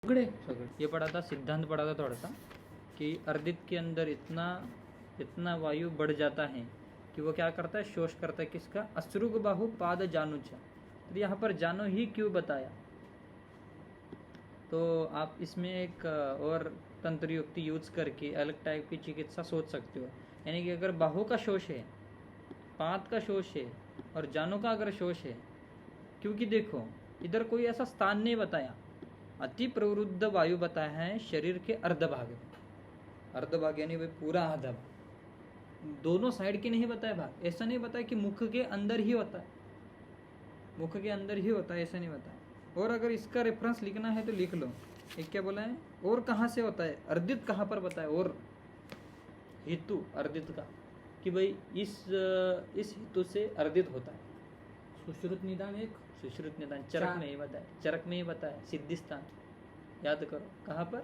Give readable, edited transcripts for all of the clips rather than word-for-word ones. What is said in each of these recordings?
ये पढ़ा था, सिद्धांत पढ़ा था थोड़ा सा कि अर्दित के अंदर इतना वायु बढ़ जाता है कि वो क्या करता है, शोष करता है किसका, अश्रुग बाहु पाद जानुचा। तो यहाँ पर जानो ही क्यों बताया, तो आप इसमें एक और तंत्र युक्ति यूज करके अलग टाइप की चिकित्सा सोच सकते हो। यानी कि अगर बाहु का शोष है, पाद का शोष है और जानो का अगर शोष है, क्योंकि देखो इधर कोई ऐसा स्थान नहीं बताया, अति प्रवृद्ध वायु बताया है शरीर के अर्धभाग में। अर्धभाग यानी वही पूरा आधा भाग, दोनों साइड के नहीं बताया भाग। ऐसा नहीं बताया कि मुख के अंदर ही होता है, मुख के अंदर ही होता है, ऐसा नहीं बताया। और अगर इसका रेफरेंस लिखना है तो लिख लो, एक क्या बोला है, और कहाँ से होता है, अर्दित कहाँ पर बताया, और हेतु अर्दित का कि भाई इस हेतु से अर्दित होता है। सुश्रुत निदान, एक सुश्रुत निदान चरक में ही बताया, चरक में ही बताया। सिद्धि स्थान याद करो, कहाँ पर,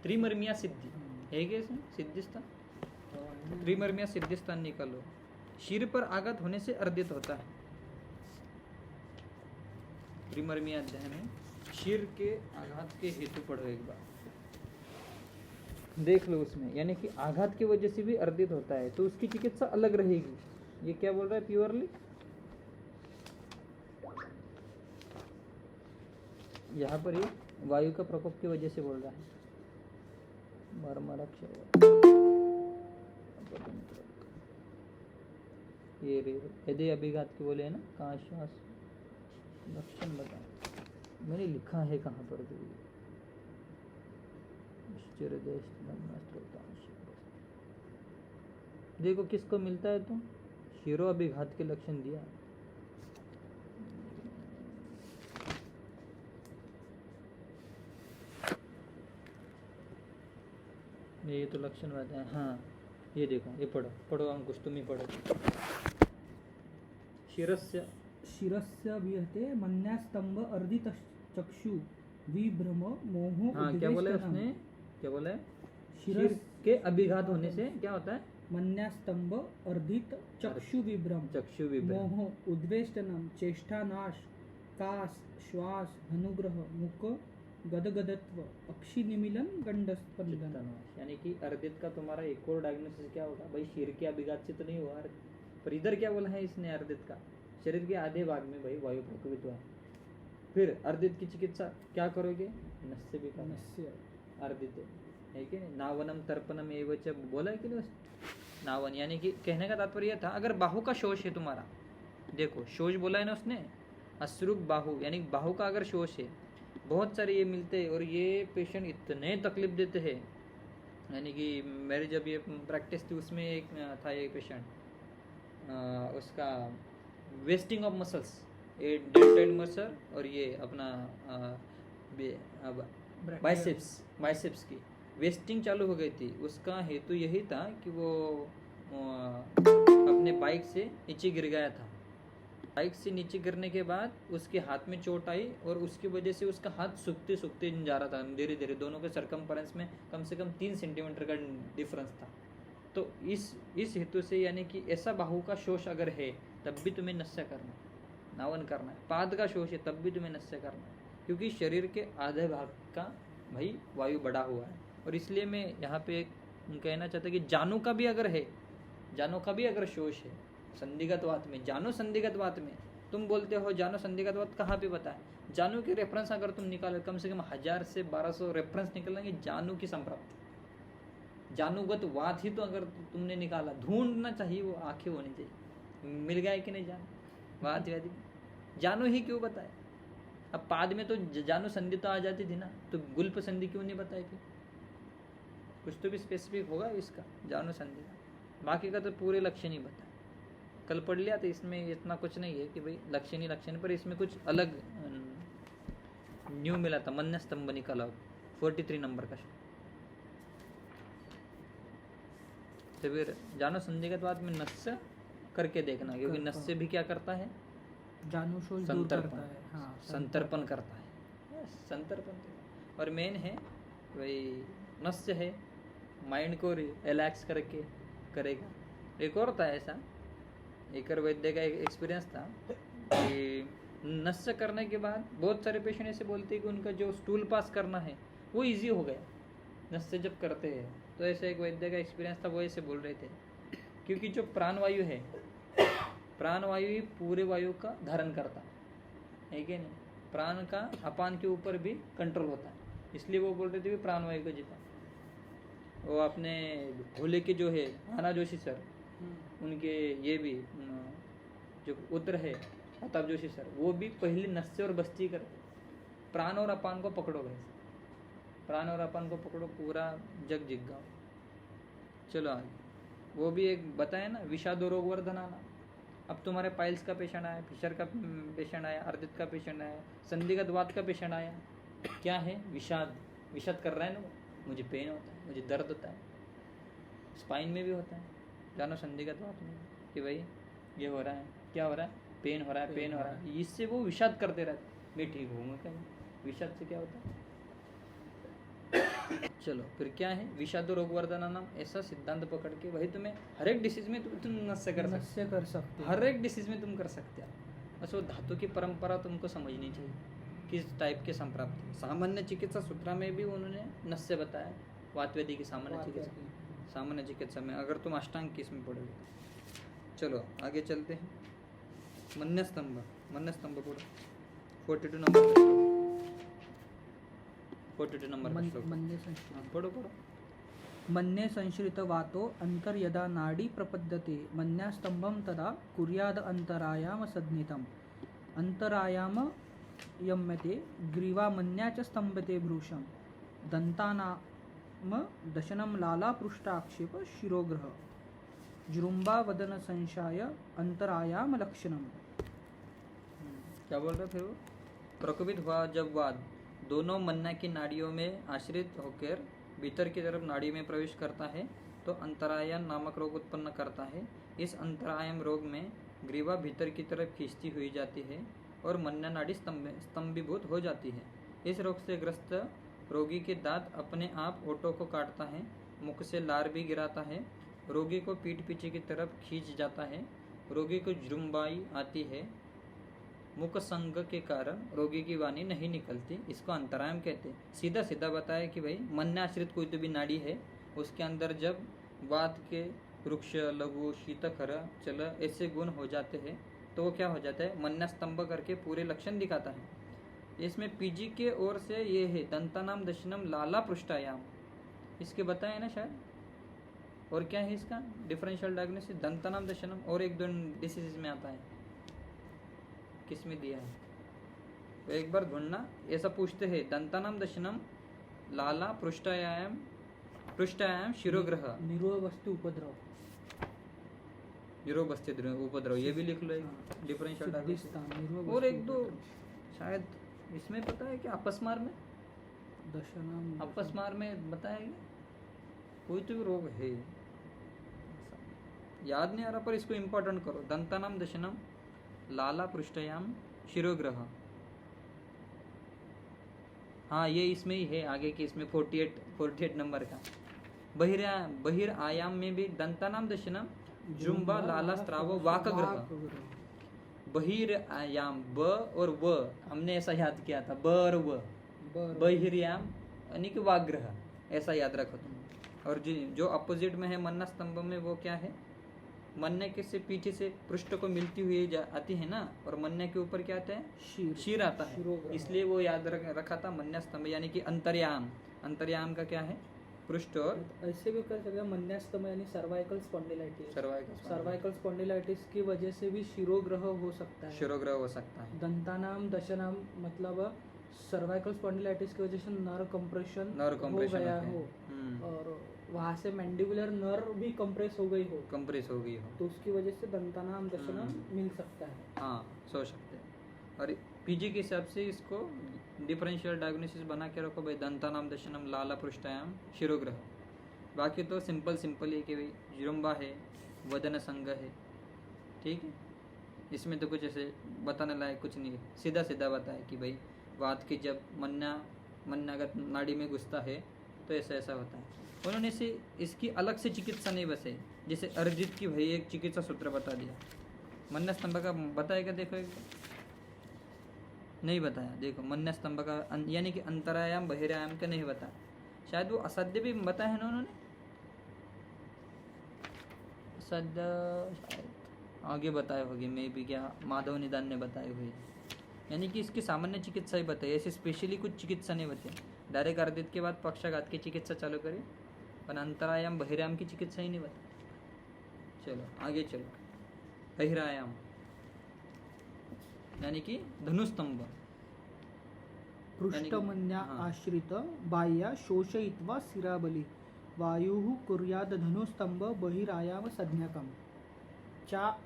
त्रिमर्मिया सिद्धि है क्या इसमें, सिद्धि स्थान, त्रिमर्मिया सिद्धि स्थान निकालो। शीर पर आघात होने से अर्दित होता है। त्रिमर्मिया अध्याय में शीर के आघात के हेतु पढ़ो एक बार, देख लो उसमें, यानी कि आघात की वजह से भी अर्दित होता है, तो उसकी चिकित्सा अलग रहेगी। ये क्या बोल रहा है प्योरली, यहाँ पर ये वायु का प्रकोप की वजह से बोल रहा है। ये रे यदि अभिघात के बोले है ना, कहाँ श्वास लक्षण बताए, मैंने लिखा है कहाँ पर भी, देखो किसको मिलता है, तो शिरो अभिघात के लक्षण दिया। ये तो लक्षण बताया, हाँ ये देखो, ये पढ़ो अंकुश, तुम ही पढ़ो। शिरस्य विहते मन्यास्तंभ अर्दित चक्षु विभ्रम मोह। हाँ क्या बोला है उसने, क्या बोला है, शिर के अभिघात होने से क्या होता है, मन्यास्तंभ अर्दित चक्षु विभ्रम, चक्षु विभ्रम, मोह उद्वेष्टनम, चेष्टानाश, कास, श्वास, अनुग्रह, मुख गदगदत्व, अक्षि निमिलन, गंडस्पंदन। यानी कि अर्दित का तुम्हारा एक और डायग्नोसिस क्या होगा, भाई शीर के अभिघात से तो नहीं हुआ, पर इधर क्या बोला है इसने, अर्दित का शरीर के आधे भाग में भाई वायु प्रकोपित हुआ। फिर अर्दित की चिकित्सा क्या करोगे, नस्य भी का नस्य अर्दित है कि नहीं, नावनम तर्पणम एवच बोला है कि नहीं, नावन। यानी कि कहने का तात्पर्य था, अगर बाहु का शोष है तुम्हारा, देखो शोष बोला है ना उसने, अश्रुक बाहु, यानी बाहु का अगर शोष है, बहुत सारे ये मिलते हैं और ये पेशेंट इतने तकलीफ देते हैं। यानी कि मेरी जब ये प्रैक्टिस थी उसमें एक था ये पेशेंट, उसका वेस्टिंग ऑफ मसल्स, ये डेल्टॉइड मसल और ये अपना बाइसेप्स की वेस्टिंग चालू हो गई थी। उसका हेतु यही था कि वो अपने बाइक से नीचे गिर गया था। बाइक से नीचे गिरने के बाद उसके हाथ में चोट आई और उसकी वजह से उसका हाथ सूखते सूखते जा रहा था धीरे धीरे, दोनों के सरकमफेरेंस में कम से कम 3 सेंटीमीटर का डिफरेंस था। तो इस हेतु से, यानी कि ऐसा बाहु का शोष अगर है तब भी तुम्हें नस्य करना, नावन करना है। पाद का शोष है तब भी तुम्हें नस्य करना है, क्योंकि शरीर के आधे भाग का भाई वायु बढ़ा हुआ है। और इसलिए मैं यहाँ पे कहना चाहता कि जानु का भी अगर है, जानो का भी अगर शोष है संदिग्ध वात में, जानो संदिग्ध वात में, तुम बोलते हो जानो संदिग्ध वात कहाँ पे पता है, जानु के रेफरेंस अगर तुम निकालो, कम से कम 1000 से 1200 रेफरेंस निकलेंगे जानु की संप्राप्ति। जानुगत वात ही तो अगर तुमने निकाला, ढूंढना चाहिए, वो आंखें होनी चाहिए, मिल गया कि नहीं जान वात व्याधि, जानो ही क्यों बताए। अब पाद में तो जानो संधि तो आ जाती थी ना, तो गुल्प संधि क्यों नहीं बताई थी, कुछ तो भी स्पेसिफिक होगा इसका जानो संधि का, बाकी का तो पूरे लक्षण ही बताए। कल पढ़ लिया तो इसमें इतना कुछ नहीं है कि भाई लक्षण ही लक्षण, पर इसमें कुछ अलग न्यू मिला था, मन्य स्तंभ निकाला 43 नंबर का। तो फिर जानो संदिग्ध बात में नस्य करके देखना, क्योंकि नस्य भी क्या करता है, जानो शोष दूर करता है, हाँ, संतर्पण करता है, संतर्पण। और मेन है भाई नस्य है, माइंड को रिलैक्स करके करेगा। एक और था ऐसा, एक वैद्य का एक्सपीरियंस था कि नस्य करने के बाद बहुत सारे पेशेंट ऐसे बोलते हैं कि उनका जो स्टूल पास करना है वो इजी हो गया नस से जब करते हैं। तो ऐसे एक वैद्य का एक्सपीरियंस था, वो ऐसे बोल रहे थे क्योंकि जो प्राणवायु है, प्राणवायु ही पूरे वायु का धारण करता है कि नहीं, प्राण का अपान के ऊपर भी कंट्रोल होता है, इसलिए वो बोल रहे थे कि प्राणवायु को जीता। वो अपने भोले के जो है आना जोशी सर, उनके ये भी जो उत्तर है अताप जोशी सर, वो भी पहले नस्य और बस्ती करते, प्राण और अपान को पकड़ो गए, प्राण और अपान को पकड़ो, पूरा जग जिग गाओ। चलो आगे, वो भी एक बताया ना, विषादो रोग वर्धनाना। अब तुम्हारे पाइल्स का पेशेंट आया, फिशर का पेशेंट आया, अर्दित का पेशेंट आया, संदिग्ध वात का पेशेंट आया, क्या है विषाद, विषाद कर रहा है ना वो, मुझे पेन होता है, मुझे दर्द होता है, स्पाइन में भी होता है, जानो संदिग्ध वात में कि भाई ये हो रहा है, क्या हो रहा है, पेन हो रहा है, पेन हो रहा है, इससे वो विषाद करते रहते, मैं ठीक हूँ क्या, विषाद से क्या होता है। चलो फिर क्या है, विषादो रोग वर्धना नाम, ऐसा सिद्धांत पकड़ के वही तुम्हें हर एक डिसीज में तुम नस्य कर सकते, हर एक डिसीज में तुम कर सकते हो। बस वो धातु की परंपरा तुमको समझनी चाहिए, किस टाइप के संप्राप्ति। सामान्य चिकित्सा सूत्र में भी उन्होंने नस्य बताया, वातवेदी की सामान्य चिकित्सा में, अगर तुम अष्टांग की इसमें पढ़ोगे। चलो आगे चलते हैं, मन्यस्तंभ, मन्यस्तंभ पढ़ो 42 नंबर, 42 नंबर पढ़ो। मन्ये संश्रित वातो अंतर यदा नाड़ी प्रपद्यते मन्यास्तंभम तदा कुर्याद अंतरायाम सद्नितम अंतरायाम यम्यते ग्रीवा मन्या च स्तंभते भ्रूषम दंतानाम दशनम लाला पृष्ठाक्षेप शिरोग्रह जृंबा वदन संशय अंतरायाम लक्षणम। क्या बोल रहे थे वो, प्रकोपित हुआ जब वाद दोनों मन्ना की नाड़ियों में आश्रित होकर भीतर की तरफ नाड़ी में प्रवेश करता है तो अंतरायन नामक रोग उत्पन्न करता है। इस अंतरायम रोग में ग्रीवा भीतर की तरफ खींचती हुई जाती है और मन्ना नाड़ी स्तंभीभूत हो जाती है। इस रोग से ग्रस्त रोगी के दांत अपने आप ओठों को काटता है, मुख से लार भी गिराता है, रोगी को पीठ पीछे की तरफ खींच जाता है, रोगी को जुम्बाई आती है, मुख संग के कारण रोगी की वाणी नहीं निकलती, इसको अंतरायम कहते हैं। सीधा सीधा बताया कि भाई मन्नाश्रित कोई तो भी नाड़ी है, उसके अंदर जब वात के वृक्ष लघु शीतखर चल ऐसे गुण हो जाते हैं तो वो क्या हो जाता है, मन्ना स्तंभ करके पूरे लक्षण दिखाता है। इसमें पीजी के ओर से ये है दंतानाम दशनम लाला पृष्ठायाम, इसके बताए ना शायद, और क्या है इसका डिफरेंशियल डायग्नोसिस, दंतानाम दशनम और एक दो डिसीज में आता है, किसमें दिया है तो एक बार ढूंढना। ऐसा पूछते हैं दंतानाम दशनम लाला पृष्ठायाम, पृष्ठायाम शिरोग्रह निरोवस्तु उपद्रव, निरोबस्ती उपद्रव, ये भी लिख लो एक डिफरेंशियल डायग्नोसिस। और एक दो शायद इसमें पता है कि अपस्मार में, दशनम अपस्मार में बताया कोई तो भी रोग है, याद नहीं आ रहा पर इसको इम्पोर्टेंट करो, दंतानाम दशनम लाला पृष्ठयाम शिरोग्रह। हाँ ये इसमें ही है आगे की, इसमें 48 नंबर का। बहिर आयाम में भी दंतानाम दशनम जुम्बा लाला स्त्राव वाकग्रह। बहिर आयाम ब और व हमने ऐसा याद किया था, ब और व, बहिर्याम यानी कि वाग्रह, ऐसा याद रखो तुम। और जो अपोजिट में है मन्ना स्तंभ में, वो क्या है, मन्ने के से पीछे से पृष्ठ को मिलती हुई आती है ना, और मन्ने के ऊपर क्या आता है, शीर आता है, इसलिए वो याद रखा था मन्या स्तंभ, यानी कि अंतर्याम। अंतर्याम का क्या है, पृष्ठ। और ऐसे भी कर सकते हैं मन्यास्तम यानी सर्वाइकल स्पॉन्डिलाइटिस, सर्वाइकल स्पॉन्डिलाइटिस की वजह से भी शिरोग्रह हो सकता है, शिरोग्रह हो सकता है। दंतानाम दशनाम मतलब सर्वाइकल स्पॉन्डिलाइटिस की वजह से नर्व कंप्रेशन हो गया हो और वहाँ से मैंडिबुलर नर्व भी कंप्रेस हो गई हो, तो उसकी वजह से दंतानाम दशनम मिल सकता है। हाँ सोच सकते हैं। और पीजी के हिसाब से इसको डिफरेंशियल डायग्नोसिस बना के रखो भाई, दंतानाम दशनम लाला पृष्ठायाम शिरोग्रह। बाकी तो सिंपल है कि भाई जुरुम्बा है, वदन संग है, ठीक है, इसमें तो कुछ ऐसे बताने लायक कुछ नहीं है, सीधा सीधा बताया कि भाई वात की जब मन्नागत नाड़ी में घुसता है तो ऐसा होता है। उन्होंने से इसकी अलग से चिकित्सा नहीं बसे, जैसे अर्जित की भाई एक चिकित्सा सूत्र बता दिया, मन्ना स्तंभ का बताएगा, देखो एक नहीं बताया। देखो मन्य स्तंभ का यानी कि अंतरायाम बहिरायाम का नहीं बताया। शायद वो असाध्य भी बताया है ना उन्होंने, असाध्य शायद आगे बताए होगी, मे भी क्या माधव निदान ने बताए हुए। यानी कि इसकी सामान्य चिकित्सा ही बताई, ऐसे स्पेशली कुछ चिकित्सा नहीं बताई। डायरेक्ट अर्दित के बाद पक्षाघात की चिकित्सा चालू करी, पर अंतरायाम बहिरायाम की चिकित्सा ही नहीं बताई। चलो आगे चलो। बहिरायाम यानी कि धनुस्तंभ, पृष्ठमन्या आश्रित बाह्या शोषयित्वा शिराबली वायुः कुर्याद धनुस्तंभ बहिरायाम संज्ञकम् चा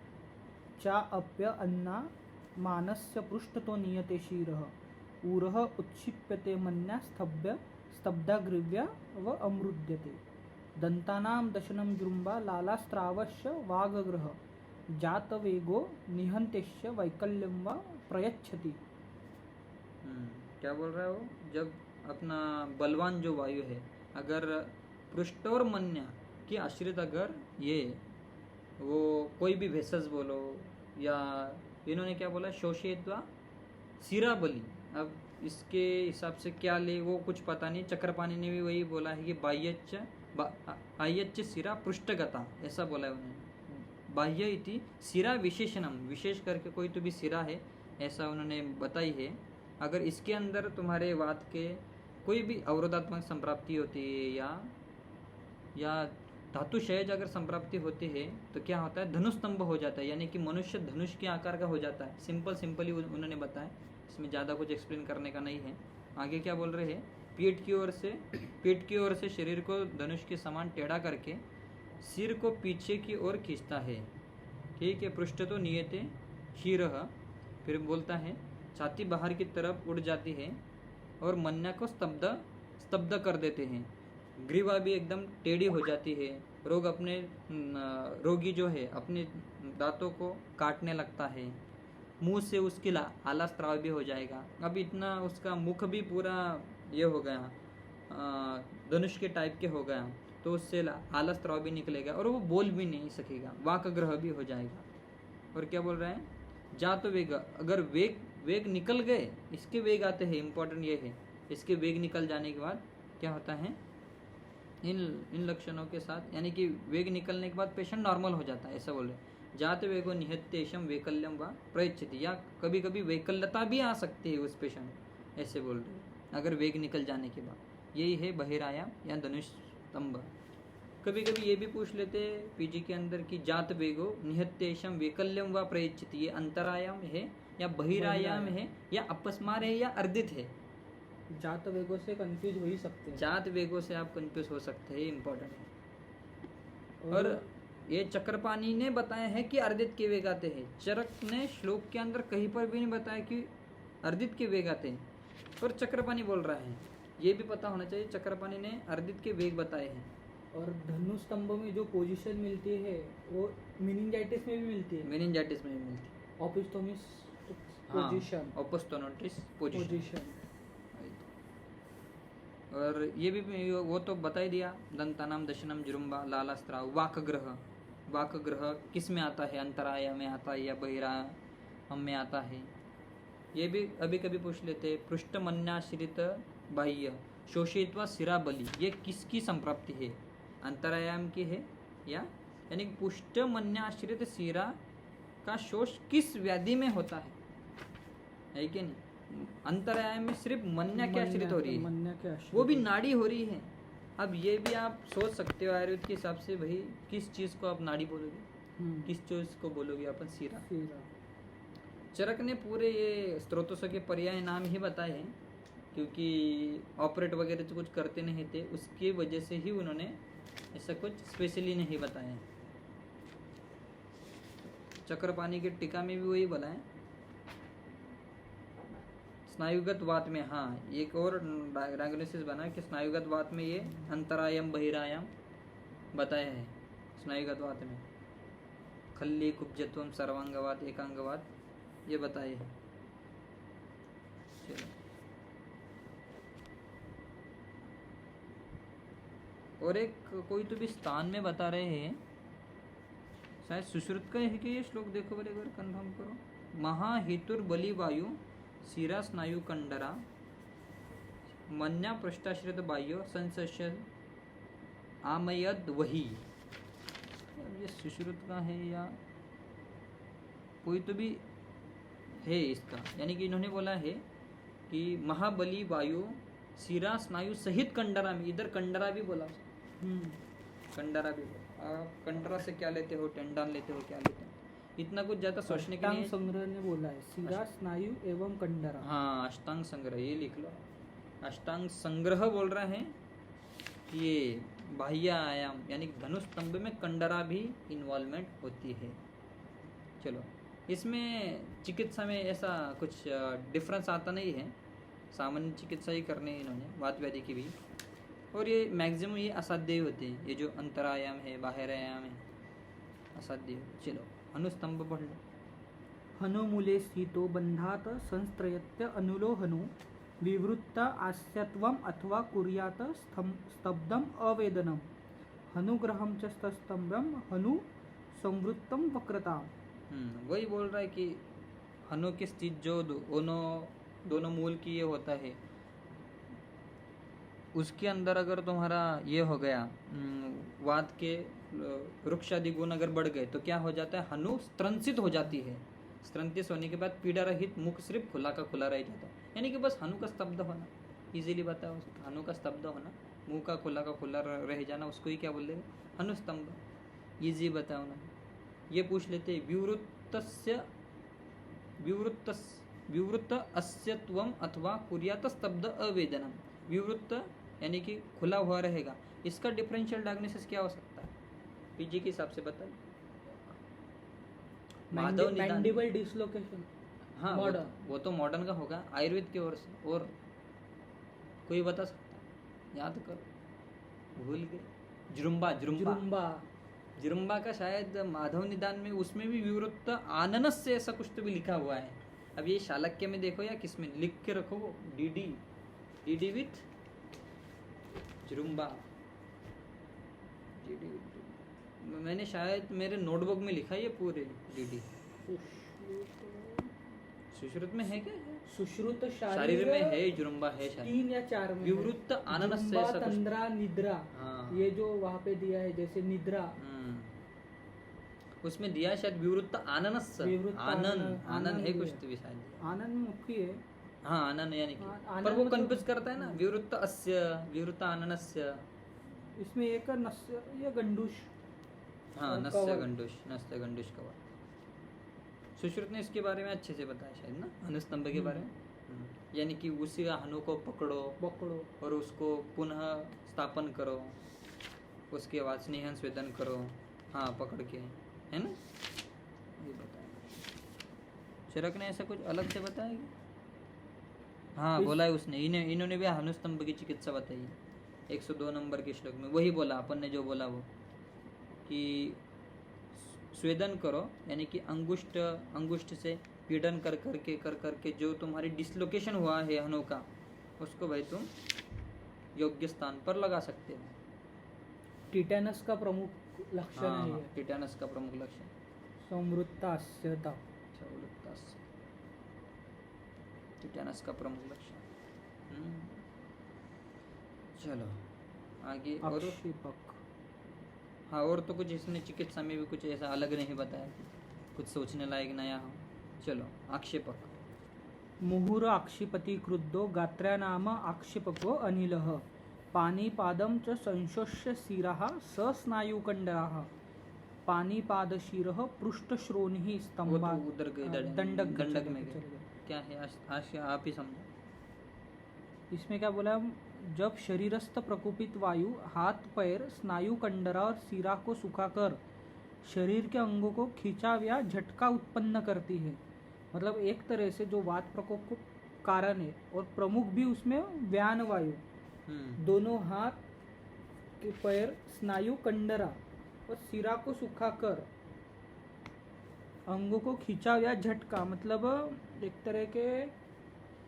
अप्य अन्ना मानस्य पृष्ठतो नियते शिरः उरः उत्क्षिप्यते मन्या स्तब्धाग्रीव्या व अमृद्यते दन्तानां दशनं जृम्बा लालास्त्रावश्य वागग्रह जातवेगो निहन्तेश्य वैकल्यं वा प्रयच्छति। क्या बोल रहा है वो, जब अपना बलवान जो वायु है अगर पृष्ठ और मन्या की आश्रित अगर ये वो कोई भी भेषज बोलो या इन्होंने क्या बोला शोषित्वा शिराबली, अब इसके हिसाब से क्या ले वो कुछ पता नहीं। चक्रपाणी ने भी वही बोला है कि बाह्यच्च शिरा पृष्ठगता, ऐसा बोला है उन्होंने। बाह्य इति शिरा विशेषणम, विशेष करके कोई तो भी शिरा है ऐसा उन्होंने बताई है। अगर इसके अंदर तुम्हारे वात के कोई भी अवरोधात्मक संप्राप्ति होती है या धातु क्षयज अगर संप्राप्ति होती है तो क्या होता है, धनुस्तंभ हो जाता है, यानी कि मनुष्य धनुष के आकार का हो जाता है। सिंपली उन्होंने बताया, इसमें ज़्यादा कुछ एक्सप्लेन करने का नहीं है। आगे क्या बोल रहे हैं, पीठ की ओर से शरीर को धनुष के समान टेढ़ा करके सिर को पीछे की ओर खींचता है। ठीक है, पृष्ठ तो नियते शीरः, फिर बोलता है छाती बाहर की तरफ उड़ जाती है और मन्या को स्तब्ध कर देते हैं। ग्रीवा भी एकदम टेढ़ी हो जाती है। रोगी जो है अपने दांतों को काटने लगता है। मुंह से उसकी आला स्त्राव भी हो जाएगा। अब इतना उसका मुख भी पूरा ये हो गया, धनुष के टाइप के हो गया, तो उससे आला स्त्राव भी निकलेगा और वो बोल भी नहीं सकेगा, वाक ग्रह भी हो जाएगा। और क्या बोल रहे हैं, जात वेग, अगर वेग निकल गए, इसके वेग आते हैं, इंपॉर्टेंट ये है, इसके वेग निकल जाने के बाद क्या होता है, इन लक्षणों के साथ, यानी कि वेग निकलने के बाद पेशेंट नॉर्मल हो जाता है, ऐसा बोल रहे हैं। जात वेगो निहत्येशम वैकल्यम व प्रयच्छति, या कभी कभी वैकल्यता भी आ सकती है उस पेशेंट, ऐसे बोल रहे हैं अगर वेग निकल जाने के बाद। यही है बहिरायाम या धनुष स्तंभ। कभी कभी ये भी पूछ लेते पीजी के अंदर कि जात वेगो निहत्येशम वैकल्यम व प्रयच्छति, ये अंतरायाम है या बहिरायाम है या अपस्मार है या अर्दित है। जात वेगों से कंफ्यूज हो ही सकते हैं, जात वेगों से आप कंफ्यूज हो सकते हैं, इम्पोर्टेंट है। और ये चक्रपाणी ने बताया है कि अर्दित के वेग आते हैं। चरक ने श्लोक के अंदर कहीं पर भी नहीं बताया कि अर्दित के वेग आते हैं, पर चक्रपाणी बोल रहा है। ये भी पता होना चाहिए, चक्रपाणी ने अर्दित के वेग बताए हैं। और धनु स्तंभ में जो पोजीशन मिलती है वो मेनिंजाइटिस में भी मिलती है, मेनिंजाइटिस में भी मिलती है, ओपिस्टोमिस पोजीशन, ओपिस्टोनोटिस पोजीशन। और ये भी वो तो बता ही दिया, दंतानाम दशनम जुरुम्बा लालास्त्राव वाक ग्रह किस में आता है, अंतराय में आता है या बहिरायाम में आता है। ये भी अभी कभी पूछ लेते। पृष्ठमन्याश्रित बाह्य शोषित्वा शिराबली, ये किसकी संप्राप्ति है, अंतरायाम की है या, यानी पुष्टमन्याश्रित शिरा का शोष किस व्याधि में होता है कि नहीं। अंतरायाम में सिर्फ मन्या के आश्रित हो रही है, वो भी नाड़ी हो रही है। अब ये भी आप सोच सकते हो आयुर्वेद के हिसाब से, भाई किस चीज़ को आप नाड़ी बोलोगे, किस चीज़ को बोलोगे अपन शिरा। चरक ने पूरे ये स्त्रोतों के पर्याय नाम ही बताए हैं, क्योंकि ऑपरेट वगैरह तो कुछ करते नहीं थे, उसकी वजह से ही उन्होंने ऐसा कुछ स्पेशली नहीं बताया। चक्रपाणी के टीका में भी वही बोला है, स्नायुगत वात में। हाँ, एक और डायग्नोसिस बना कि स्नायुगत वात में ये अंतरायम बहिरायाम बताया है। स्नायुगत वात में खल्ली कुब्जत्वम सर्वांगवात एकांगवात ये बताए हैं। चलो, और एक कोई तो भी स्थान में बता रहे हैं, शायद सुश्रुत का है कि ये श्लोक, देखो बड़े बार कंफर्म करो। महाहितुर बलि वायु शिरा स्नायु कंडरा मन्या पृष्ठाश्रित बाह्य संसस्य आमयद वही। ये सुश्रुत का है या कोई तो भी है इसका, यानी कि इन्होंने बोला है कि महाबली वायु शिरा स्नायु सहित कंडरा में, इधर कंडरा भी बोला, कंडरा भी बोला। आप कंडरा से क्या लेते हो, टेंडन लेते हो, क्या लेते हो, इतना कुछ ज्यादा सोचने के लिए। संग्रह ने बोला है शिरा स्नायु एवं कंडरा। हाँ, अष्टांग संग्रह, ये लिख लो। अष्टांग संग्रह बोल रहे हैं, ये बाह्य आयाम यानी धनुष स्तंभ में कंडरा भी इन्वॉल्वमेंट होती है। चलो, इसमें चिकित्सा में ऐसा कुछ डिफरेंस आता नहीं है, सामान्य चिकित्सा ही करने इन्होंने, वात व्याधि की भी। और ये मैक्सिमम ये असाध्य ही होते हैं, ये जो अंतरायाम है, बाह्य आयाम है, असाध्य। चलो, अनुस्तंभ पढ़ लो। हनुमूले स्थितो बंधात संस्त्रयत्य अनुलो हनु विवृत्त आस्यत्वम अथवा कुर्यात स्तब्धम अवेदनम हनुग्रहम च स्तंभम हनु संवृत्तम वक्रता। वही बोल रहा है कि हनु की स्थिति जो दोनों मूल की ये होता है, उसके अंदर अगर तुम्हारा ये हो गया, वात के वृक्षादि गुण अगर बढ़ गए तो क्या हो जाता है, हनु स्त्रंसित हो जाती है। स्त्रंसित होने के बाद पीड़ा रहित मुख सिर्फ खुला का खुला रह जाता है, यानी कि बस हनु का स्तब्ध होना। इजीली बताओ, हनु का स्तब्ध होना, मुंह का खुला रह जाना, उसको ही क्या बोल देंगे, हनुस्तंभ। इजी बताओ ना। ये पूछ लेते, विवृत्त अस्यत्वम अथवा कुर्यात स्तब्ध अवेदनम। विवृत्त यानी कि खुला हुआ रहेगा, इसका डिफरेंशियल डायग्नोसिस क्या हो सकता है पीजी के हिसाब से बताइए। Mandible dislocation. हाँ, वो तो मॉडर्न का होगा, आयुर्वेद की ओर से। और कोई बता सकता है, याद करो, भूल गए। जुरुम्बा का शायद माधव निदान में, उसमें भी विवृत्त आननस से ऐसा कुछ तो भी लिखा हुआ है। अब ये शालक्य में देखो या किसमें लिख के रखो, वो डीडी विथ जुरुम्बा। मैंने शायद मेरे नोटबुक में लिखा है ये पूरे डीडी। सुश्रुत में है क्या? सुश्रुत शारीर में है, जुरुम्बा है शायद 3 या 4 में। विवृत्त आननस से ऐसा तंद्रा निद्रा। हाँ। ये जो वहाँ पे दिया है जैसे निद्रा, उसमें दिया है शायद विवृत्त आननस। आनन है कुछ तो भी शायद, आनन मुख्य है। हाँ, आनन यानी कि, पर वो कंफ्यूज करता है ना, विवृत्त अस्य विवृत्त आननस्य। इसमें एक नस्य या गंडूश। हाँ, नस्य गंडूश कवर। सुश्रुत ने इसके बारे में अच्छे से बताया शायद ना, अनुस्तंभ के बारे में। यानी कि उसी हनु को पकड़ो और उसको पुनः स्थापन करो, उसके बाद स्नेहन स्वेदन करो, हाँ, पकड़ के, है ना, ये बताया। चरक ने ऐसा कुछ अलग से बताया? हाँ, बोला है उसने, इन्होंने भी हनुस्तंभ की चिकित्सा बताई है 102 नंबर के श्लोक में। वही बोला अपन ने, जो बोला वो, कि स्वेदन करो, यानी कि अंगुष्ठ से पीड़न कर करके जो तुम्हारी डिसलोकेशन हुआ है हनु का, उसको भाई तुम योग्य स्थान पर लगा सकते हो। टिटेनस का प्रमुख लक्षण है। टिटेनस का प्रमुख लक्षण संवृत्तास्यता, टिटेनस का प्रमुख लक्षण। चलो आगे। और हाँ, और तो कुछ इसने चिकित्सा में भी कुछ ऐसा अलग नहीं बताया, कुछ सोचने लायक नया हो। चलो, आक्षेपक। मुहुर आक्षिपति क्रुद्धो गात्र्या नाम आक्षेपको अनिलः पानीपादं च संशोष्य शिरः स स्नायुकंडरः पानीपादशिरः पृष्ठश्रोणिः स्तंभा। दंडक में क्या है, आप ही समझो। इसमें क्या बोला, जब शरीरस्थ प्रकोपित वायु हाथ पैर स्नायु कंडरा और सिरा को सुखाकर शरीर के अंगों को खिंचाव या झटका उत्पन्न करती है। मतलब एक तरह से जो वात प्रकोप को कारण है, और प्रमुख भी उसमें व्यान वायु, दोनों हाथ के पैर स्नायु कंडरा और सिरा को सुखाकर अंगों को खिंचाव या झटका, मतलब एक तरह के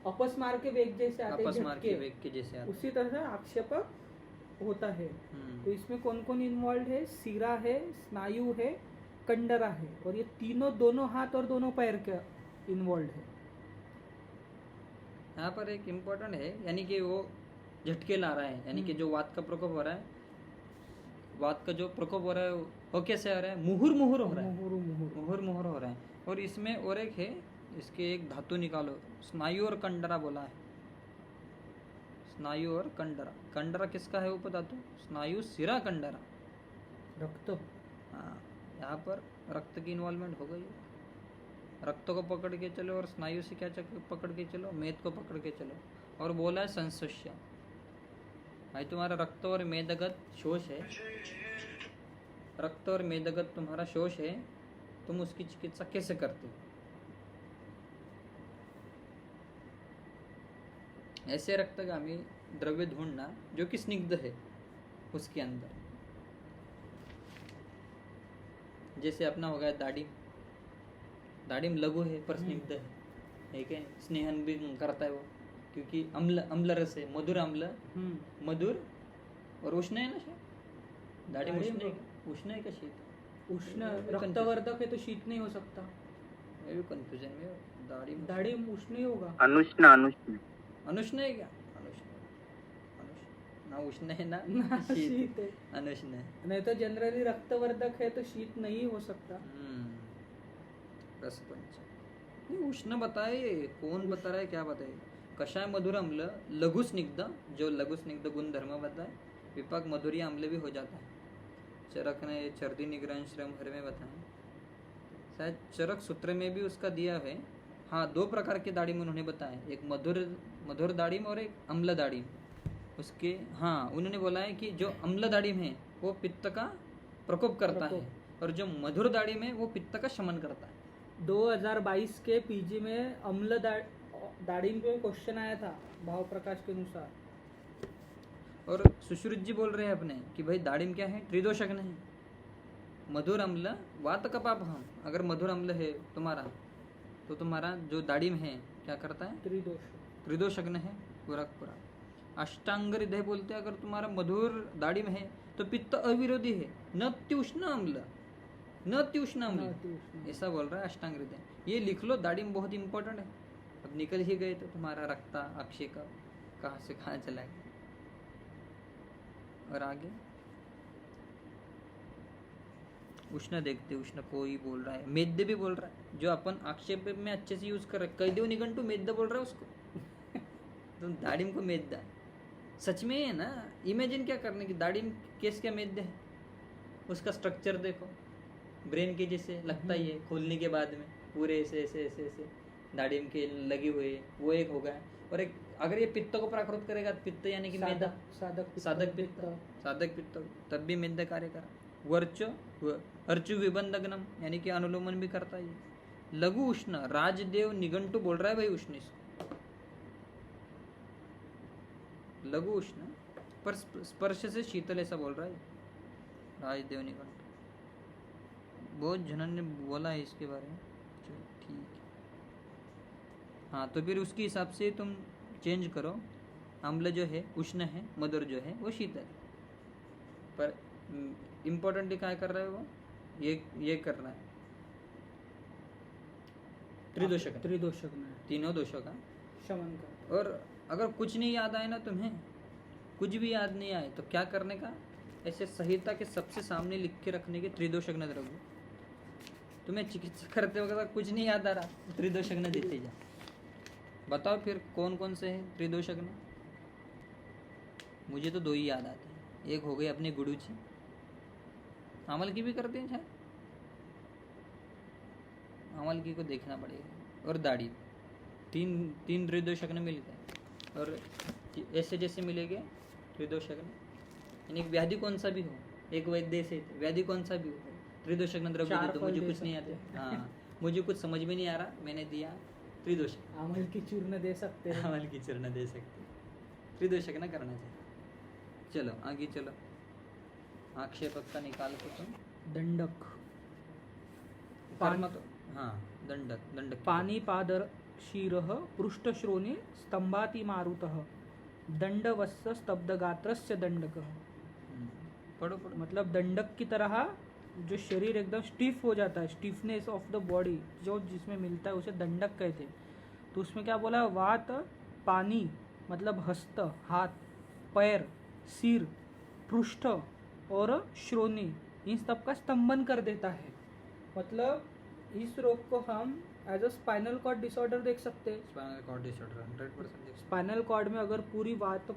अपस्मार के वेग जैसे आते हैं, अपस्मार के वेग के जैसे आते, उसी तरह से आक्षेपक होता है। तो इसमें कौन कौन इन्वॉल्व है, सिरा है, स्नायु है, कंडरा है, और ये तीनों दोनों हाथ और दोनों पैर के इन्वॉल्व है। यहाँ पर एक इम्पोर्टेंट है, यानी कि वो झटके ला रहा है, यानी कि जो वात का प्रकोप हो रहा है, वात का जो प्रकोप हो रहा है वो कैसे हो रहा है, मुहुर मुहुर हो रहा है, मुहुर मुहुर हो रहा है। और इसमें और एक है, इसके एक धातु निकालो, स्नायु और कंडरा बोला है, स्नायु और कंडरा। कंडरा किसका है उपधातु, स्नायु सिरा कंडरा, रक्त। हाँ, यहाँ पर रक्त की इन्वॉल्वमेंट हो गई, रक्त को पकड़ के चलो और स्नायु से क्या पकड़ के चलो, मेद को पकड़ के चलो। और बोला है संशय, भाई तुम्हारा रक्त और मेदगत शोष है, रक्त और मेदगत तुम्हारा शोष है, तुम उसकी चिकित्सा कैसे करते हो? ऐसे रक्तगामी द्रव्य ढूंढना जो कि स्निग्ध है उसके अंदर, जैसे अपना हो गया दाडिम, दाडिम लघु है पर स्निग्ध है, ठीक है, स्नेहन भी करता है वो, क्योंकि अम्ल रस है, मधुर अम्ल, मधुर और उष्ण है ना शायद, दाडिम उष्ण है क्या शीत? उष्ण, रक्तवर्धक है तो शीत नहीं हो सकता, मैं भी कंफ्यूजन में, दाडिम उष्ण ही होगा। अनुष्ण है क्या? ना उष्ण है ना शीत है, अनुष्ण है। नहीं तो जनरली रक्तवर्धक है तो शीत नहीं हो सकता। नहीं, उष्ण बताए, कौन बता रहा है, क्या बताए? कषाय मधुर अम्ल, लघु स्निग्ध, जो लघु स्निग्ध गुण धर्म बताए, विपाक मधुरी अम्ल भी हो जाता है। चरक ने चर्दी निग्रहण श्रम हर में बताया, शायद चरक सूत्र में भी उसका दिया है। हाँ, 2 प्रकार के दाड़िम उन्होंने बताए, एक मधुर दाड़िम और एक अम्ल दाड़िम। उसके हाँ, उन्होंने बोला है कि जो अम्ल दाड़िम है वो पित्त का प्रकोप करता है, और जो मधुर दाड़िम है वो पित्त का शमन करता है। 2022 के पीजी में अम्ल दाड़िम पे क्वेश्चन आया था भाव प्रकाश के अनुसार। और सुश्रुत जी बोल रहे हैं अपने कि भाई दाड़िम क्या है, त्रिदोषग्न है, मधुर अम्ल वात कपापहम। अगर मधुर अम्ल है तुम्हारा तो तुम्हारा जो दाड़िम है क्या करता है, त्रिदोषग्न है पूरा पूरा। अष्टांग हृदय बोलते हैं, अगर तुम्हारा मधुर दाड़िम है तो पित्त अविरोधी है, न त्युष्ण अम्ल, न त्युष्ण अम्ल, ऐसा बोल रहा है अष्टांग हृदय। ये लिख लो, दाड़िम बहुत इंपॉर्टेंट है। अब निकल ही गए तो तुम्हारा रक्ता अक्षय का कहाँ से कहाँ चला गया। और आगे उष्ण देखते, उष्ण कोई बोल रहा है, मेद्य भी बोल रहा है, जो अपन आक्षेप में अच्छे से यूज कर रहे, कैदेव निघंटू मेद्य बोल रहा है उसको तुम दाड़िम को मेद्य, सच में है ना। इमेजिन क्या करने की, दाड़िम केस क्या मेद्य है, उसका स्ट्रक्चर देखो, ब्रेन के जैसे लगता ही है, खोलने के बाद में पूरे ऐसे ऐसे ऐसे ऐसे दाड़िम के लगे हुए, वो एक हो गया। और एक अगर ये पित्त को प्राकृत करेगा, पित्त यानी कि मेदा, साधक पित्त, तब भी मेदा कार्य करा। वर्च अर्चु विबंधग्नम, यानी कि अनुलोमन भी करता है। लघु उष्ण, राजदेव निघंटू बोल रहा है भाई उष्ण, लघु उष्ण पर स्पर्श से शीतल, ऐसा बोल रहा है राजदेव निघंटू। बहुत जनन ने बोला है इसके बारे में, ठीक है। हाँ, तो फिर उसके हिसाब से तुम चेंज करो, अम्ल जो है उष्ण है, मधुर जो है वो शीतल। पर इम्पोर्टेंटली क्या कर रहे हो वो, ये करना है, त्रिदोषक, तीनों दोषों का शमन कर। और अगर कुछ नहीं याद आए ना तुम्हें, कुछ भी याद नहीं आए तो क्या करने का, ऐसे संहिता के सबसे सामने लिख के रखने के त्रिदोषग्न द्रव्य। तुम्हें चिकित्सा करते वक्त कुछ नहीं याद आ रहा, त्रिदोषग्न देते जा। बताओ फिर कौन कौन से हैं त्रिदोषग्न? मुझे तो 2 ही याद आते हैं, एक हो गए अपने गुरु जी, अमल की भी करते हैं शायद, अमल की को देखना पड़ेगा, और दाढ़ी। तीन त्रिदोषग्न मिलते हैं, और ऐसे जैसे मिलेंगे त्रिदोषग्न, यानी व्याधि कौन सा भी हो, एक वैद्य से व्याधि कौन सा भी हो, त्रिदोषग्न द्रव्य दे दो, मुझे कुछ नहीं आता, हाँ मुझे कुछ समझ में नहीं आ रहा, मैंने दिया त्रिदोष। अमल की चूर्ण दे सकते हैं, अमल की चूर्ण दे सकते, त्रिदोषग्न करना चाहिए। चलो आगे चलो, आक्षेपक का निकाल को तुम। दंडक, तो हाँ, दंडक पानी पादर शीरः पृष्ठश्रोणी स्तंभाति मारुतः दंडवस्य स्तब्धगात्रस्य दंडकः। पढ़ो। मतलब दंडक की तरह जो शरीर एकदम स्टिफ हो जाता है, स्टिफनेस ऑफ द बॉडी जो जिसमें मिलता है उसे दंडक कहते हैं। तो उसमें क्या बोला, वात पानी मतलब हस्त, हाथ, पैर, सिर, पृष्ठ और श्रोणी इन सब का स्तंभन कर देता है। मतलब इस रोग को हम as a spinal cord disorder देख सकते हैं। Spinal cord disorder 100% spinal cord में अगर पूरी वात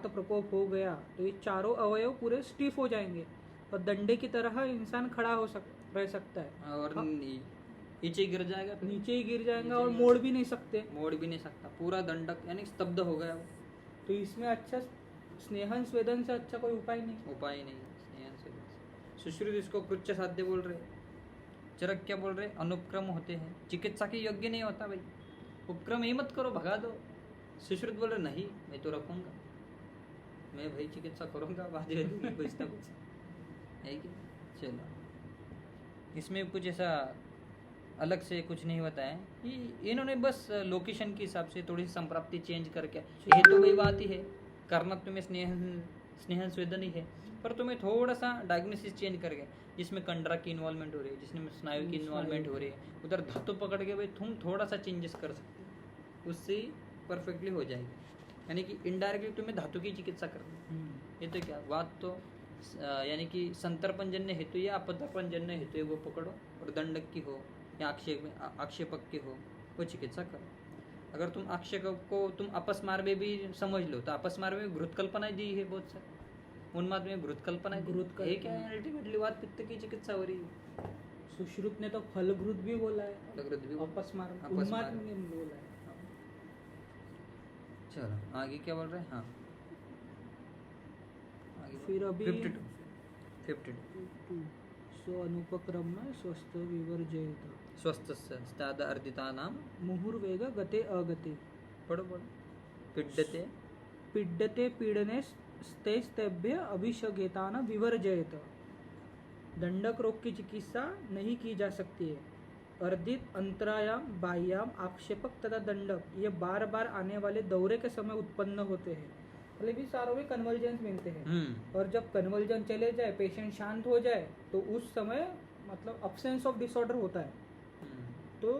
प्रकोप हो गया तो ये चारों अवयव पूरे स्टिफ हो जाएंगे और डंडे की तरह इंसान खड़ा रह सकता है और नीचे गिर जाएगा, नीचे ही गिर जाएगा और मोड़ भी नहीं सकता, पूरा दंडक यानी स्तब्ध हो गया वो। तो इसमें अच्छा स्नेहन स्वेदन से अच्छा कोई उपाय नहीं। स्नेहन स्वेदन। सुश्रुत इसको कृच्छ साध्य बोल रहे, चरक क्या बोल रहे, अनुपक्रम होते हैं, चिकित्सा के योग्य नहीं होता भाई, उपक्रम ही मत करो, भगा दो। सुश्रुत बोल रहे नहीं, मैं तो रखूंगा, मैं भाई चिकित्सा करूंगा बाद में कुछ ना कुछ है कि। चलो इसमें कुछ ऐसा अलग से कुछ नहीं बताया कि इन्होंने बस लोकेशन के हिसाब से थोड़ी सी संप्राप्ति चेंज करके, ये तो वही बात ही है, करना तुम्हें स्नेहन स्वेदन ही है, पर तुम्हें थोड़ा सा डायग्नोसिस चेंज करके, जिसमें कंडरा की इन्वॉल्वमेंट हो रही है, जिसमें स्नायु की इन्वॉल्वमेंट हो रही है, उधर धातु पकड़ के भाई तुम थोड़ा सा चेंजेस कर सकते हो, उससे परफेक्टली हो जाएगी। यानी कि इनडायरेक्टली तुम्हें धातु की चिकित्सा करनी। ये तो क्या बात, तो यानी कि संतर्पणजन्य हेतु या अपतर्पणजन्य हेतु है वो पकड़ो, और दंडक की हो या आक्षेपक की हो वो चिकित्सा करो। अगर तुम आक्षेपक को तुम अपस्मार में भी समझ लो तो अपस्मार में घृत कल्पना दी है बहुत सारी, उन्माद में घृत कल्पना है क्या, अल्टीमेटली बात पित्त की चिकित्सा हो रही है। सुश्रुत ने तो फलघृत भी बोला है, फलघृत भी अपस्मार उन्माद में बोला है। चलो आगे क्या बोल रहे हैं। हाँ आगे फिर अभी 52 सो अनुपक्रम में स्वस्थ विवर्जयत स्वस्थ स्ताद अर्दितानां मुहुर्वेग गते अगते। पढ़ो पिड्डते पीडने स्तेभ्य अभिषगेतान विवर्जयत। दंडक रोग की चिकित्सा नहीं की जा सकती है। अर्दित, अंतरायाम, बाह्याम, आक्षेपक तथा दंडक ये बार बार आने वाले दौरे के समय उत्पन्न होते हैं। मतलब भी सारों में कन्वर्जेंस मिलते हैं, और जब कन्वर्जन चले जाए, पेशेंट शांत हो जाए, तो उस समय मतलब अब्सेंस ऑफ डिसऑर्डर होता है। तो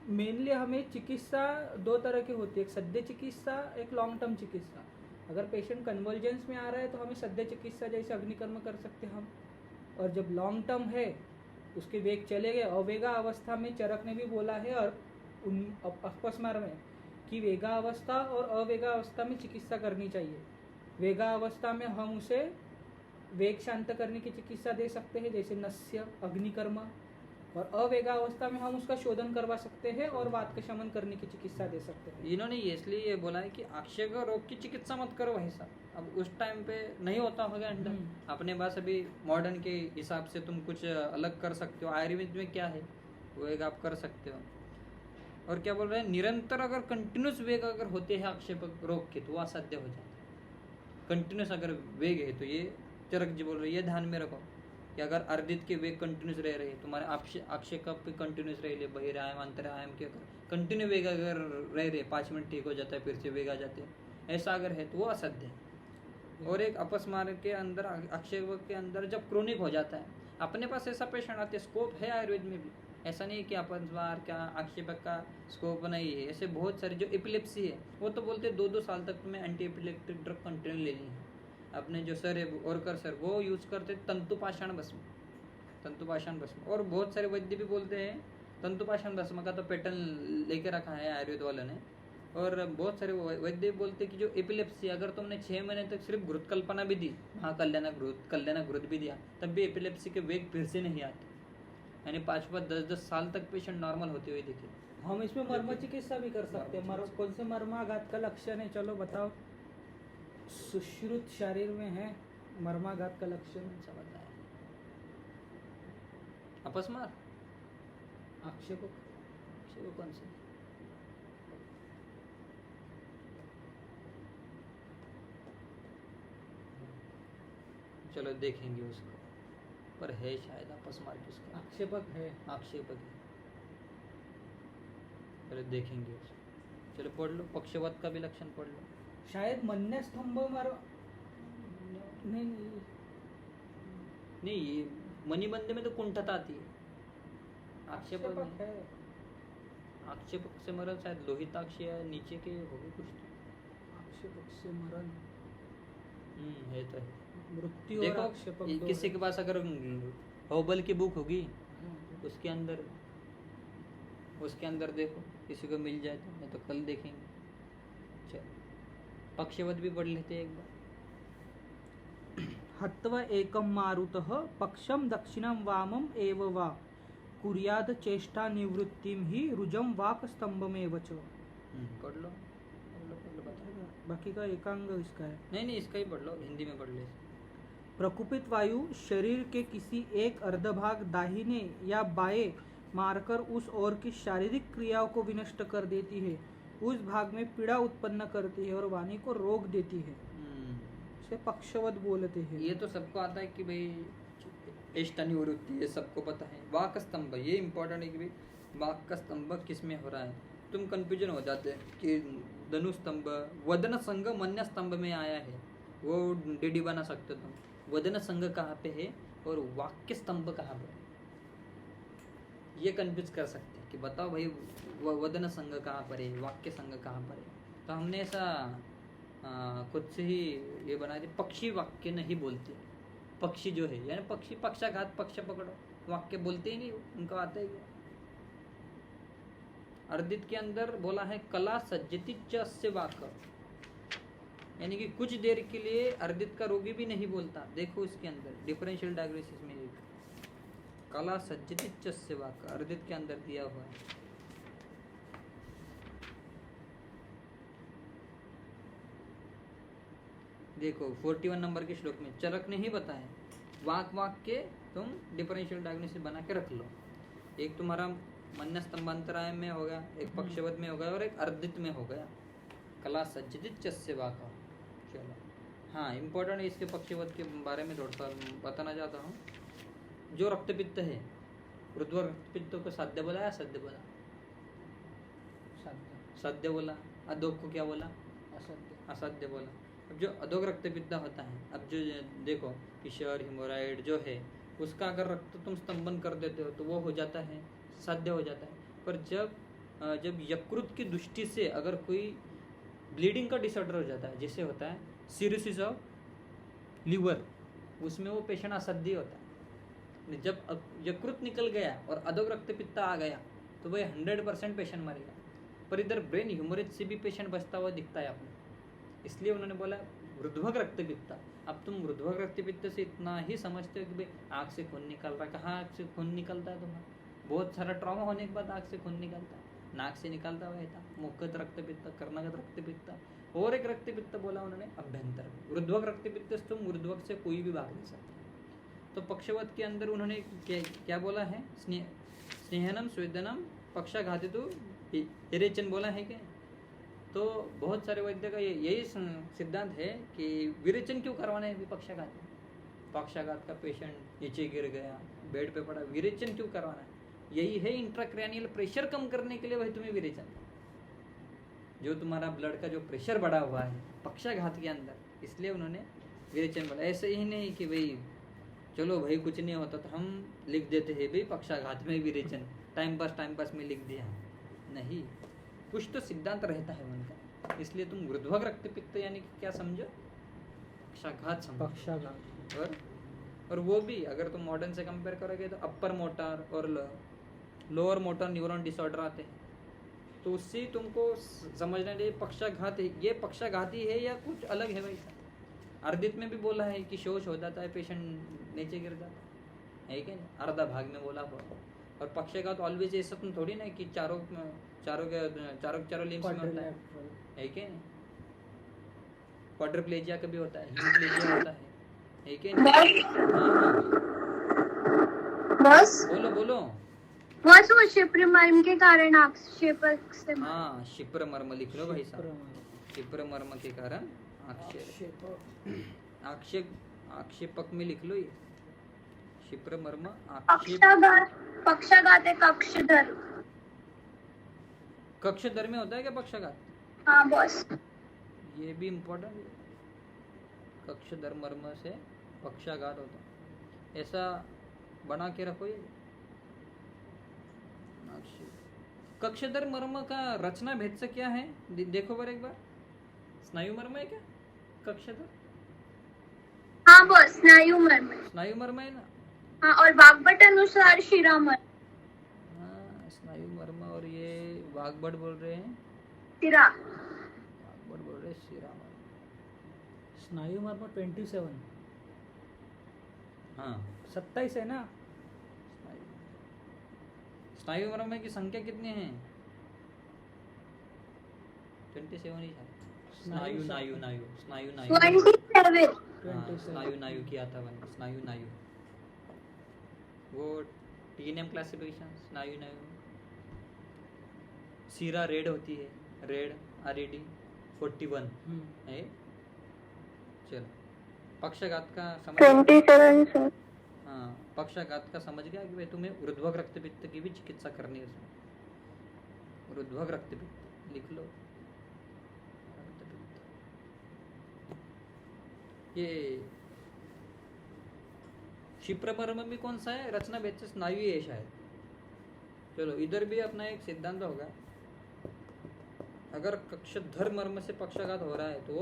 मेनली हमें चिकित्सा दो तरह की होती है, एक सद्य चिकित्सा, एक लॉन्ग टर्म चिकित्सा। अगर पेशेंट कन्वर्जेंस में आ रहा है तो हमें सद्य चिकित्सा जैसे अग्निकर्म कर सकते हैं हम, और जब लॉन्ग टर्म है उसके वेग चले गए, अवेगा अवस्था में चरक ने भी बोला है और अपस्मार में कि वेगा अवस्था और अवेगा अवस्था में चिकित्सा करनी चाहिए। वेगा अवस्था में हम उसे वेग शांत करने की चिकित्सा दे सकते हैं जैसे नस्य, अग्निकर्म, और अवेगा अवस्था में हम उसका शोधन करवा सकते हैं और वात का शमन करने की चिकित्सा दे सकते हैं। इन्होंने इसलिए ये बोला है कि आक्षेप रोग की चिकित्सा मत करो भाई साहब, अब उस टाइम पे नहीं होता होगा अंडर, अपने पास अभी मॉडर्न के हिसाब से तुम कुछ अलग कर सकते हो। आयुर्वेद में क्या है वो एक आप कर सकते हो। और क्या बोल रहे हैं, निरंतर अगर कंटिन्यूस वेग अगर होते हैं आक्षेपक रोग के तो वो असाध्य हो जाता है। कंटिन्यूस अगर वेग है तो ये चरक जी बोल रहे हैं, ये ध्यान में रखो कि अगर अर्दित के वेग कंटिन्यूस रह रहे, तुम्हारे आक्षेपक पे कंटिन्यूस रह रहे, बहिरायाम अंतरायाम के अगर कंटिन्यू वेग अगर रह रहे, 5 मिनट ठीक हो जाता है फिर से वेग आ जाते हैं, ऐसा अगर है तो वो असाध्य है। और एक अपस्मार के अंदर, आक्षेपक के अंदर जब क्रोनिक हो जाता है, अपने पास ऐसा पेशेंट आते, स्कोप है आयुर्वेद में भी, ऐसा नहीं कि अपस्मार क्या आक्षेपक का स्कोप नहीं है। ऐसे बहुत सारे जो एपिलेप्सी है वो तो बोलते 2-2 साल तक तुम्हें एंटी एपिलेप्टिक ड्रग कंटिन्यू लेनी है। अपने जो सर है ओरकर सर वो यूज करते तंतुपाषाण भस्म, और बहुत सारे वैद्य भी बोलते हैं तंतुपाषाण भस्म का तो पैटर्न लेके रखा है आयुर्वेद वालों ने। और बहुत सारे वैद्य बोलते हैं कि जो एपिलेप्सी अगर तुमने 6 महीने तक सिर्फ घृत कल्पना भी दी, हाँ कल्याण घृत भी दिया, तब भी एपिलेप्सी के वेग फिर से नहीं आते, यानी 5-5, 10-10 साल तक पेशेंट नॉर्मल होते हुए दिखे। हम इसमें मर्म चिकित्सा भी कर सकते हैं। कौन से मर्माघात का लक्षण है, चलो बताओ। सुश्रुत शरीर में है, मर्माघात का लक्षण सब बताया। अपस्मार, आक्षेपक कौन से, चलो देखेंगे उसको, पर है शायद अपस्मार किसका, आक्षेपक है, आक्षेपक है, चलो देखेंगे उसको। चलो पढ़ लो, पक्षवात का भी लक्षण पढ़ लो। शायद मन्य स्तंभ नहीं ये मणिबंध में तो कुंठता आती है, आक्षेपक है। अक्षय पक्ष से मरण शायद लोहिताक्ष या नीचे के होगी कुछ तो। अक्षय पक्ष से मरण है तो है। मृत्यु देखो और अक्षय पक्ष दो किसी है। के पास अगर हॉबल की बुक होगी उसके अंदर देखो किसी को मिल जाए तो, नहीं तो कल देखेंगे। चलो पक्षवत भी पढ़ लेते हैं एक बार। हत्वा एकम मारुतः पक्षम दक्षिणम वामम एव वा कुर्याद चेष्टा निवृत्तिम ही रुजम वाक स्तंभमेव च। पढ़ लो बाकी का एकांग इसका है। नहीं इसका ही पढ़ लो, हिंदी में पढ़ ले। प्रकुपित वायु शरीर के किसी एक अर्धभाग दाहिने या बाएं मारकर उस ओर की शारीरिक क्रियाओं को विनष्ट कर देती है, उस भाग में पीड़ा उत्पन्न करती है और वाणी को रोक देती है, इसे पक्षवत बोलते हैं। ये तो सबको आता है कि भाई इष्ट निवृत्ति, ये सबको पता है। वाक स्तंभ ये इम्पोर्टेंट है कि भाई वाक का स्तंभ किस में हो रहा है। तुम कंफ्यूजन हो जाते हैं कि धनु स्तंभ वदन संघ मन्य स्तंभ में आया है, वो डीडी बना सकते हो तुम। वदन संघ कहाँ पे है और वाक्य स्तंभ कहाँ पे, ये कंफ्यूज कर सकते हैं कि बताओ भाई वदन संघ कहाँ पर है, वाक्य संघ कहाँ पर है। तो हमने ऐसा खुद से ही ये बना दिया, पक्षी वाक्य नहीं बोलते। पक्षी जो है यानी पक्षी पक्षाघात, पक्ष पकड़ो, वाक्य बोलते ही नहीं, उनका आता ही क्या। अर्दित के अंदर बोला है कला सज्जति च वाक, यानी कि कुछ देर के लिए अर्दित का रोगी भी नहीं बोलता। देखो इसके अंदर डिफरेंशियल डायग्नोसिस में एक कला सज्जति च वाक अर्दित के अंदर दिया हुआ है। देखो 41 नंबर के श्लोक में चरक ने ही बताया, वाक के तुम डिफरेंशियल डायग्नोसिस बना के रख लो। एक तुम्हारा मन्य स्तंभांतराय में हो गया, एक पक्षवत में हो गया और एक अर्दित में हो गया। कला सज्जित चस्य वाका। चलो हाँ इम्पोर्टेंट है, इसके पक्षवत के बारे में थोड़ा सा बताना चाहता हूँ। जो रक्तपित्त है, ऊर्ध्व रक्तपित्त को साध्य बोला या सद्य बोला? सद्य बोला। अधोग को क्या बोला? असाध्य बोला। अब जो अधोग रक्तपित्त होता है, अब जो देखो किशोर हिमोराइड जो है उसका अगर रक्त तुम स्तंभन कर देते हो तो वो हो जाता है साध्य हो जाता है। पर जब यकृत की दृष्टि से अगर कोई ब्लीडिंग का डिसऑर्डर हो जाता है, जैसे होता है सिरोसिस ऑफ लीवर, उसमें वो पेशेंट असाध्य होता है। जब यकृत निकल गया और अधोग रक्तपित्त आ गया तो वह 100% पेशेंट मरेगा। पर इधर ब्रेन ह्यूमरेज से भी पेशेंट बचता हुआ दिखता है आपको, इसलिए उन्होंने बोला ऊर्ध्वक रक्तपित्त। अब तुम ऊर्ध्वक रक्तपित्त से इतना ही समझते हो कि भाई आँख से खून निकल रहा है। कहाँ आँख से खून निकलता है तुम्हारा? बहुत सारा ट्रॉमा होने के बाद आँख से खून निकलता है, नाक से निकलता हुआ था। मुखगत रक्तपित्त, कर्णगत रक्तपित्त, और एक रक्तपित्त बोला उन्होंने अभ्यंतर। ऊर्ध्वक रक्तपित्त तुम ऊर्ध्वक से कोई भी भाग नहीं सकते। तो पक्षवत के अंदर उन्होंने क्या बोला है? स्नेहनम स्वेदनम पक्षाघाती तो विरेचन बोला है क्या? तो बहुत सारे वैद्य का यही सिद्धांत है कि विरेचन क्यों करवाना है पक्षाघात में। पक्षाघात का पेशेंट नीचे गिर गया, बेड पे पड़ा, विरेचन क्यों करवाना है? यही है इंट्राक्रैनियल प्रेशर कम करने के लिए भाई तुम्हें विरेचन। जो तुम्हारा ब्लड का जो प्रेशर बढ़ा हुआ है पक्षाघात के अंदर, इसलिए उन्होंने विरेचन बोला। ऐसे ही नहीं कि भाई चलो भाई कुछ नहीं होता तो हम लिख देते हैं भाई पक्षाघात में विरेचन, टाइम पास में लिख दिया। नहीं, कुछ तो सिद्धांत रहता है उनका। इसलिए तुम ऊर्ध्वक रक्तपित्त यानी कि क्या समझो? पक्षाघात समझो। पक्षाघात और वो भी अगर तुम मॉडर्न से कंपेयर करोगे तो अपर मोटर और लोअर मोटर न्यूरॉन डिसऑर्डर आते हैं, तो उससे तुमको समझना चाहिए पक्षाघात है, ये पक्षाघाती है या कुछ अलग है भाई। अर्दित में भी बोला है कि शोष हो जाता है, पेशेंट नीचे गिर जाता है क्या नहीं? आधा भाग में बोला हुआ। और पक्षाघात ऑलवेज ऐसा तुम थोड़ी ना कि चारों लिम्स में होता है क्या नहीं? क्वाड्रिप्लेजिया कभी होता है, हेमिप्लेजिया होता है क्या नहीं? बोलो बस वो शिप्र मर्म के कारण आक्षेपक से। हाँ, शिप्र मर्म लिख लो भाई साहब। शिप्र मर्म के कारण आक्षेपक में लिख लो ये शिप्र मर्म पक्षाघात है कक्षधर। कक्षधर में होता है क्या पक्षाघात? हाँ बॉस, ये भी इम्पोर्टेंट है। कक्षधर मर्म से पक्षाघात होता है, ऐसा बना के रखो ये। कक्षधर मर्म का रचना भेद से क्या है? देखो बार एक बार, स्नायु मर्म है क्या कक्षधर? हाँ बॉस, स्नायु मर्म है ना? हाँ, और वाग्भट अनुसार शिरा मर्म। हाँ, स्नायु मर्म और ये वाग्भट बोल रहे हैं शिरा, वाग्भट बोल रहे हैं शिरा मर्म। स्नायु मर्म 27, हाँ 27 है ना? स्नायु मर्म की संख्या कितनी है? 27 ही है। स्नायु नायु नायु स्नायु नायु 27। स्नायु नायु किया था मैंने, स्नायु नायु वो टीएनएम क्लासिफिकेशन। स्नायु नायु सीरा रेड होती है, रेड आरईडी 41 है। चलो पक्षाघात का समझ 27 सर। हाँ, पक्षाघात का समझ गया कि भाई तुम्हें ऊर्ध्वक रक्तपित्त की भी चिकित्सा करनी है उसमें। ऊर्ध्वक रक्तपित्त लिख लो, ये क्षिप्रमर्म भी कौन सा है? रचना भेद से स्नायु ही है शायद। चलो इधर भी अपना एक सिद्धांत होगा, अगर कक्षधर मर्म से पक्षाघात हो रहा है तो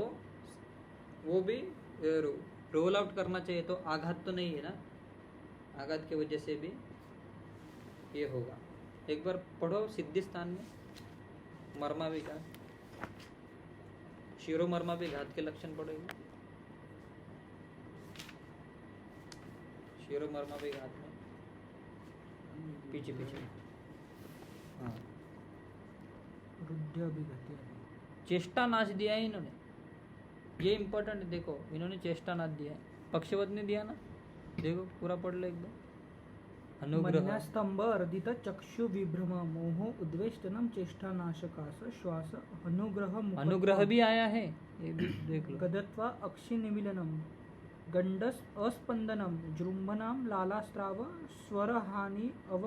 वो भी रोल आउट करना चाहिए। तो आघात तो नहीं है ना, आघात की वजह से भी ये होगा। एक बार पढ़ो सिद्धि स्थान में मर्माभिघात, शिरो मर्माभिघात के लक्षण पढ़ेगा शिरो मर्माभिघात में, पीछे पीछे। हाँ, चेष्टा नाश दिया है इन्होंने, ये इम्पोर्टेंट है। देखो इन्होंने चेष्टा नाश दिया है, पक्षवत ने दिया ना, देखो पूरा पढ़ लो एकदम। अनुग्रह स्तंभ अर्दित चक्षु विभ्रम मोह उद्वेष्टनम चेष्टा नाशकास श्वास अनुग्रह। अनुग्रह भी आया है, ये भी देख लो। गदत्वा अक्षि निमिलनम गंडस अस्पंदनम जृंभनाम लालास्त्राव स्वर हानि अव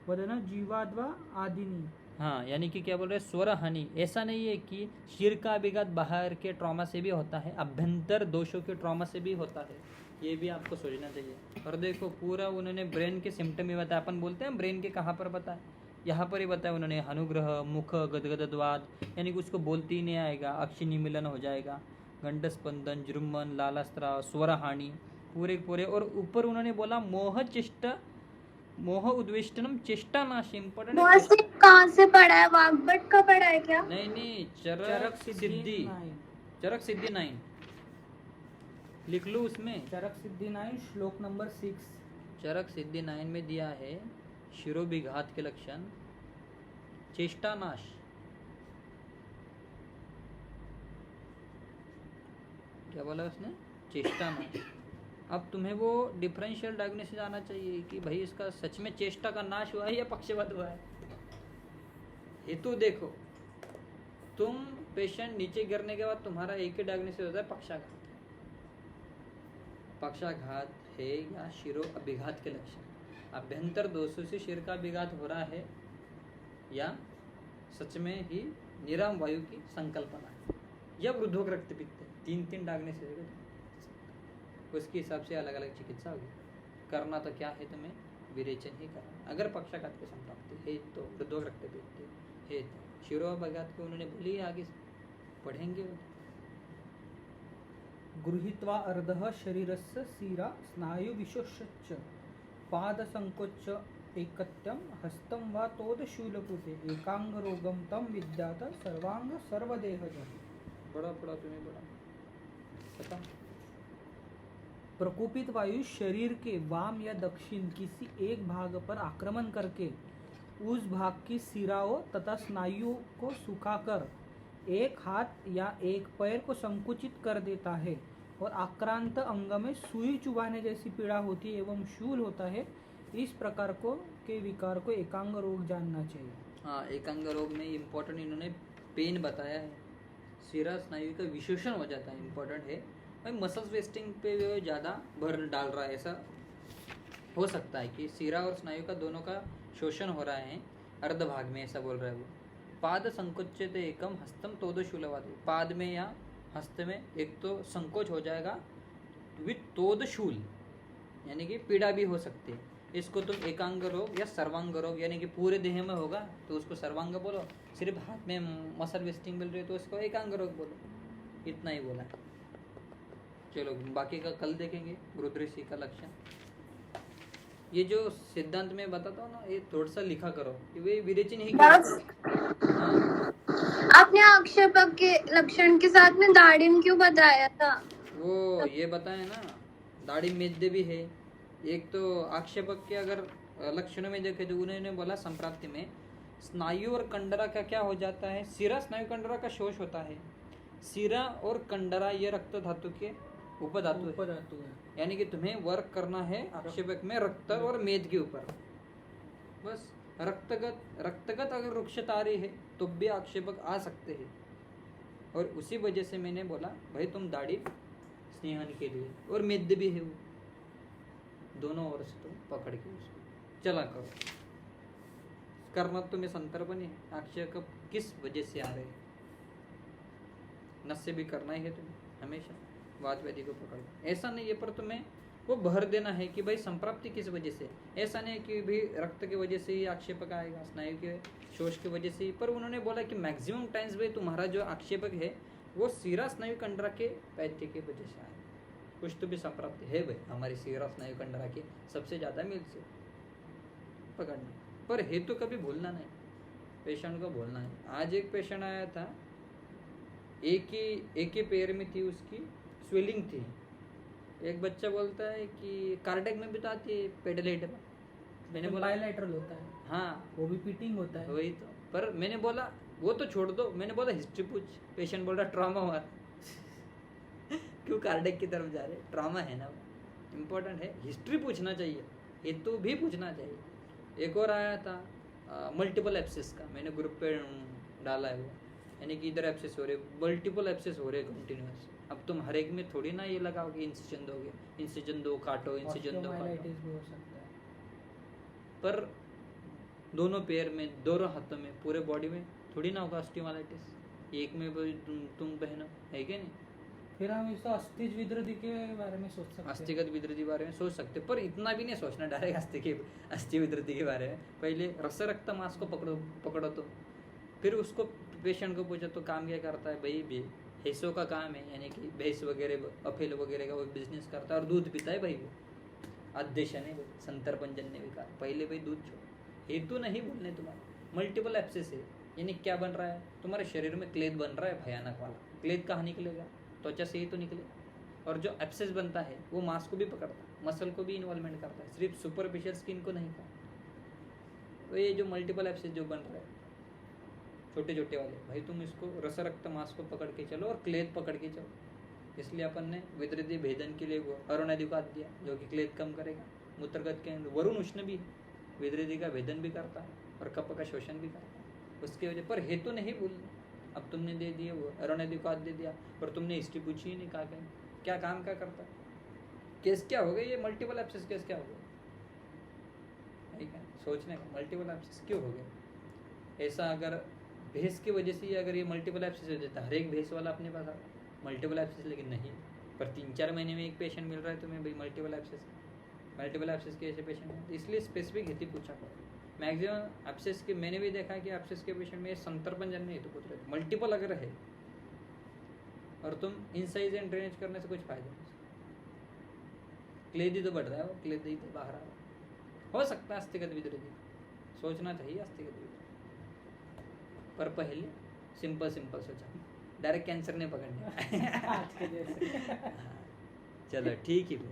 वदन जीवाद्वा आदिनी। हाँ, यानी कि क्या बोल रहे हैं? स्वर हानि। ऐसा नहीं है कि शिर का विघात बाहर के ट्रॉमा से भी होता है, अभ्यंतर दोषों के ट्रॉमा से भी होता है, ये भी आपको सोचना चाहिए। और देखो पूरा उन्होंने ब्रेन के सिम्टम ही बताया। अपन बोलते हैं ब्रेन के कहाँ पर बताया, यहाँ पर ही बताया उन्होंने। अनुग्रह, मुख गदगदद्वाद, यानी कि उसको बोलते ही नहीं आएगा, अक्षि निमिलन हो जाएगा, गंडस्पंदन, जृंभन, लालास्त्राव, स्वर हानि, पूरे पूरे। और ऊपर उन्होंने बोला मोह चेष्टा, मोह उद्वेष्टनम चेष्टा नाश। इम्पोर्टेंट कहाँ से पढ़ा है? वाग्भट का पढ़ा है क्या? नहीं, चरक सिद्धि, चरक सिद्धि 9 लिख लो उसमें। चरक सिद्धि 9 श्लोक नंबर 6। चरक सिद्धि 9 में दिया है शिरोविघात के लक्षण, चेष्टा नाश। क्या बोला उसने? चेष्टा नाश। अब तुम्हें वो डिफरेंशियल डायग्नोसिस आना चाहिए कि भाई इसका सच में चेष्टा का नाश हुआ है या पक्षपात हुआ है। हेतु देखो, तुम पेशेंट नीचे गिरने के बाद तुम्हारा एक ही डायग्नोसिस होता है, पक्षाघात। पक्षाघात है या शिरो अभिघात के लक्षण। अभ्यंतर दोषों से शिर का अभिघात हो रहा है या सच में ही निराम वायु की संकल्पना है या वृद्धोक रक्तपित्त है। 3 डायग्नोसिस है, उसके हिसाब से अलग अलग चिकित्सा होगी। करना तो क्या है, तुम्हें विरेचन ही करना। अगर पक्षाघात की संप्राप्ति है तो वृद्धोक रक्तपित्त है तो शिरोभिघात को उन्होंने बोली, आगे पढ़ेंगे। गृहीत्वा अर्धः शरीरस्य सीरा स्नायु विशोष्य पाद संकोच एकत्यम हस्तं वा तोद शूलकृते एकांग रोगम तम विद्यात सर्वांग सर्वदेहजः। बड़ा तुम्हें बड़ा पता। प्रकोपित वायु शरीर के वाम या दक्षिण किसी एक भाग पर आक्रमण करके उस भाग की सिराओं तथा स्नायुओं को सुखाकर एक हाथ या एक पैर को संकुचित कर देता है और आक्रांत अंग में सुई चुभाने जैसी पीड़ा होती है एवं शूल होता है। इस प्रकार के विकार को एकांग रोग जानना चाहिए। हाँ, एकांग रोग में इम्पोर्टेंट इन्होंने पेन बताया है, सिरा स्नायु का विशोषण हो जाता है, इम्पोर्टेंट है भाई। मसल्स वेस्टिंग पे ज़्यादा भर डाल रहा है, ऐसा हो सकता है कि सिरा और स्नायु का दोनों का शोषण हो रहा है अर्ध भाग में, ऐसा बोल रहा है वो। पाद संकोच्यते एकम हस्तम तोद शूलवाद। पाद में या हस्त में एक तो संकोच हो जाएगा विथ तोद शूल, यानी कि पीड़ा भी हो सकती है। इसको तुम एकांग रोग या सर्वांग रोग यानी कि पूरे देह में होगा तो उसको सर्वांग बोलो, सिर्फ हाथ में मसल वेस्टिंग मिल रही है तो उसको एकांग रोग बोलो। इतना ही बोला। चलो बाकी का कल देखेंगे। रुद्रऋषि का लक्षण, ये जो सिद्धांत में बताता हूँ ना, ये थोड़ा सा लिखा करो कि वे विरेचन ही आपने आक्षेपक के लक्षण के साथ में दाढ़ी क्यों बताया था? वो ये बताया ना, दाढ़ी मेद्य भी है। एक तो आक्षेपक के अगर लक्षणों में देखे तो उन्होंने बोला संप्राप्ति में स्नायु और कंडरा का क्या हो जाता है, सिरा स्नायु कंडरा का शोष होता है। सिरा और कंडरा ये रक्त धातु के उपधातु है, यानी कि तुम्हें वर्क करना है आक्षेपक में रक्त और मेद के ऊपर। बस रक्तगत अगर रुक्षता आ रही है तो भी आक्षेपक आ सकते हैं। और उसी वजह से मैंने बोला भाई तुम दाढ़ी स्नेहन के लिए, और मेद भी है वो, दोनों ओर से तुम पकड़ के उसको चला करो। करना तुम्हें संतर्पण है, आक्षेपक किस वजह से आ रहे हैं, नस से भी करना ही है तुम्हें हमेशा। वादवेदी को पकड़, ऐसा नहीं है पर तुम्हें वो भर देना है कि भाई संप्राप्ति किस वजह से। ऐसा नहीं है कि भी रक्त की वजह से ही आक्षेपक आएगा, स्नायु के शोष की वजह से ही। पर उन्होंने बोला कि मैक्सिमम टाइम्स भाई तुम्हारा जो आक्षेपक है वो सिरा स्नायु कंडरा के पैथ्य की वजह से आएगा। कुछ तो भी संप्राप्ति है भाई हमारी सिरा स्नायु कंडरा की सबसे ज्यादा मिल से पकड़ना, पर हेतु कभी भूलना नहीं, पेशेंट को भूलना है। आज एक पेशेंट आया था, एक ही पैर में थी उसकी स्वेलिंग थी। एक बच्चा बोलता है कि कार्डियक में भी तो आती है पेडलेटर में, मैंने बोला बायलैटरल होता है, हाँ वो भी पिटिंग होता है वही तो। पर मैंने बोला वो तो छोड़ दो, मैंने बोला हिस्ट्री पूछ। पेशेंट बोल रहा ट्रॉमा हुआ क्यों कार्डियक की तरफ जा रहे, ट्रॉमा है ना, इम्पोर्टेंट है, हिस्ट्री पूछना चाहिए, हेतु भी पूछना चाहिए। एक और आया था मल्टीपल एब्सेस का, मैंने ग्रुप पे डाला है वो, यानी कि इधर एब्सेस हो रहे, मल्टीपल एब्सेस हो रहे कंटिन्यूस। अब तुम हर एक में थोड़ी ना ये लगाओगे इंसिजन दोगे, इंसिजन दो काटो, इंसिजन दो काटो। पर दोनों पैर में, दोनों हाथों में, पूरे बॉडी में थोड़ी ना होगा ऑस्टियोमाइलाइटिस। एक में तुम पहनो है क्या नहीं। फिर हम इसको अस्थिज विद्रुति के बारे में सोच सकते हैं, अस्थिगत विद्रुति बारे में सोच सकते, पर इतना भी नहीं सोचना डायरेक्ट अस्थि विद्रुति के बारे में। पहले रस रक्त मांस को पकड़ो तो फिर उसको पेशेंट को पूछो तो काम क्या करता है भाई, भैंसों का काम है, यानी कि भैंस वगैरह अफेल वगैरह का वो बिजनेस करता है और दूध पीता है भाई, वो अध्यक्ष है संतर्पण जन्य विकार। पहले भाई दूध छोड़ो, हेतु नहीं बोलने तुम्हारा। मल्टीपल एब्सेस है, यानी क्या बन रहा है तुम्हारे शरीर में, क्लेद बन रहा है भयानक वाला। क्लेद कहाँ निकलेगा, त्वचा से ही तो निकलेगा। और जो एब्सेस बनता है वो मांस को भी पकड़ता है, मसल को भी इन्वॉल्वमेंट करता है, सिर्फ सुपरफिशियल स्किन को नहीं करता। तो ये जो मल्टीपल एब्सेस जो बन रहा है छोटे छोटे वाले, भाई तुम इसको रस रक्त मांस को पकड़ के चलो और क्लेद पकड़ के चलो। इसलिए अपन ने विद्रुति भेदन के लिए वो अरुणादि को दिया जो कि क्लेद कम करेगा। मूत्रगत के अंदर वरुण उष्ण भी विद्रुति का भेदन भी करता है और कप का शोषण भी करता है। उसके वजह पर हेतु नहीं भूलना। अब तुमने दे दिए वो अरुणादि को दे दिया, पर तुमने हिस्ट्री पूछी ही नहीं, कहा क्या काम क्या करता है, केस क्या हो गया, ये मल्टीपल एब्सेस केस क्या हो गया, ठीक है सोचने का, मल्टीपल एब्सेस क्यों हो गया। ऐसा अगर भैंस की वजह से अगर ये मल्टीपल एब्सेस हो जाता है, हर एक भैंस वाला अपने पास मल्टीपल एब्सेस, लेकिन नहीं, पर 3-4 महीने में एक पेशेंट मिल रहा है तुम्हें भाई मल्टीपल एब्सेस के ऐसे पेशेंट हैं। इसलिए स्पेसिफिक हेतु पूछा करो। मैक्सिमम एब्सेस के मैंने भी देखा है कि एब्सेस के पेशेंट में संतर्पण जन्य हेतु पूछ रहे थे। मल्टीपल अगर है और तुम इंसाइज एंड ड्रेनेज करने से कुछ फायदा नहीं, क्लेद ही तो बढ़ रहा है, वो क्लेद ही तो बाहर आ रहा है। हो सकता है अस्थिगत विद्रुति, सोचना चाहिए अस्थिगत विद्रुति, पर पहले सिंपल सोचा, डायरेक्ट कैंसर नहीं पकड़ने। चलो ठीक है फिर।